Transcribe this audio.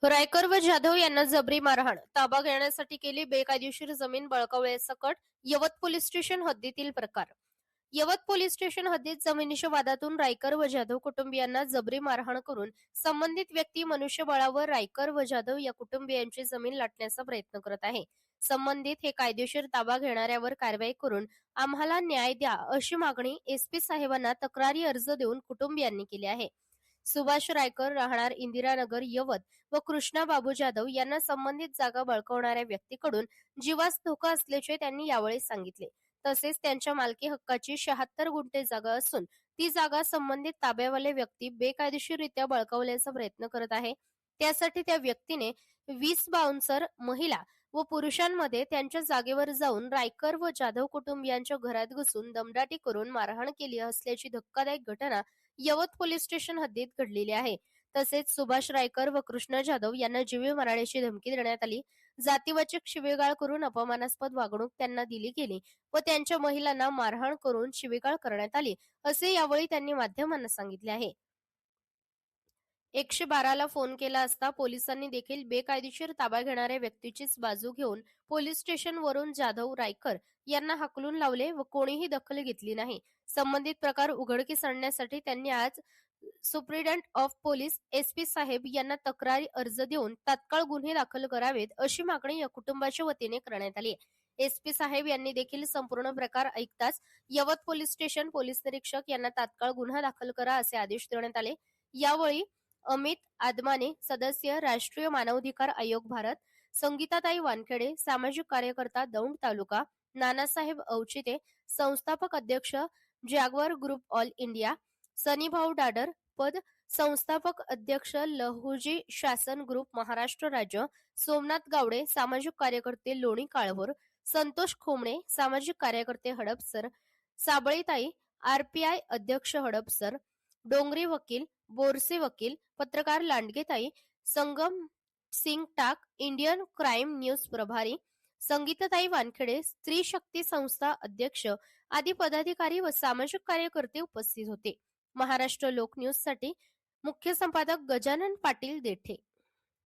रायकर व जाधव यांना जबरी मारहाण, ताबा घेण्यासाठी केली बेकायदेशीर जमीन बळकावल्यासकट यवत पोलीस स्टेशन हद्दीतील प्रकार. यवत पोलीस स्टेशन हद्दीत जमिनीच्या वादातून रायकर व जाधव कुटुंबियांना जबरी मारहाण करून संबंधित व्यक्ती मनुष्यबळावर रायकर व जाधव या कुटुंबियांची जमीन लाटण्याचा प्रयत्न करत आहे. संबंधित हे कायदेशीर ताबा घेणाऱ्यावर कारवाई करून आम्हाला न्याय द्या अशी मागणी एसपी साहेबांना तक्रारी अर्ज देऊन कुटुंबियांनी केली आहे. सुभाष रायकर राहणार इंदिरानगर यवत व कृष्णा बाबू जाधव यांना संबंधित जागा बळकावणाऱ्या व्यक्तीकडून जीवास धोका असल्याचे त्यांनी यावेळी सांगितले. तसेच त्यांच्या मालकी हक्काची 76 गुंठे जागा असून ती जागा संबंधित ताब्यावाले व्यक्ती बेकायदेशीररित्या बळकावण्याचा प्रयत्न करत आहे. त्यासाठी त्या व्यक्तीने 20 बाउन्सर महिला व पुरुषांमध्ये त्यांच्या जागेवर जाऊन रायकर व जाधव कुटुंबियांच्या घरात घुसून दमदाटी करून मारहाण केली असल्याची धक्कादायक घटना यवत पोलीस स्टेशन हद्दीत घडलेली आहे. तसेच सुभाष रायकर व कृष्ण जाधव यांना जीवे मारण्याची धमकी देण्यात आली. जातीवाचक शिवीगाळ करून अपमानास्पद वागणूक त्यांना दिली गेली व त्यांच्या महिलांना मारहाण करून शिवीगाळ करण्यात आली, असे यावेळी त्यांनी माध्यमांना सांगितले आहे. 112 ला फोन केला असता पोलिसांनी देखील बेकायदेशीर ताबा घेणाऱ्या व्यक्तीचीच बाजू घेऊन पोलीस स्टेशनवरून जाधव रायकर यांना हाकलून लावले व कोणीही दखल घेतली नाही. संबंधित प्रकार उघडकीस आणण्यासाठी त्यांनी आज सुप्रिंटेंडंट ऑफ पोलीस एसपी साहेब यांना तक्रारी अर्ज देऊन तात्काळ गुन्हे दाखल करावेत अशी मागणी या कुटुंबाच्या वतीने करण्यात आली. एसपी साहेब यांनी देखील संपूर्ण प्रकार ऐकताच यवत पोलीस स्टेशन पोलीस निरीक्षक यांना तात्काळ गुन्हा दाखल करा असे आदेश देण्यात आले. यावेळी अमित आदमाने, सदस्य राष्ट्रीय मानवाधिकार आयोग भारत, संगीताताई वानखेडे, सामाजिक कार्यकर्ता दौंड तालुका, नानासाहेब अवचिते, संस्थापक अध्यक्ष Jaguar group all India, Sunnybhau Dadar, पद संस्थापक अध्यक्ष लहुजी शासन ग्रुप महाराष्ट्र राज्य, सोमनाथ गावडे, सामाजिक कार्यकर्ते लोणी काळभोर, संतोष खोमणे, सामाजिक कार्यकर्ते हडपसर, साबळीताई, आरपीआय अध्यक्ष हडपसर, डोंगरे वकील, बोरसे वकील, पत्रकार लांडगेताई, संगम सिंग टाक, इंडियन क्राईम न्यूज प्रभारी, संगीताताई वानखेडे, स्त्री शक्ती संस्था अध्यक्ष आदी पदाधिकारी व सामाजिक कार्यकर्ते उपस्थित होते. महाराष्ट्र लोक न्यूज साठी मुख्य संपादक गजानन पाटील देठे.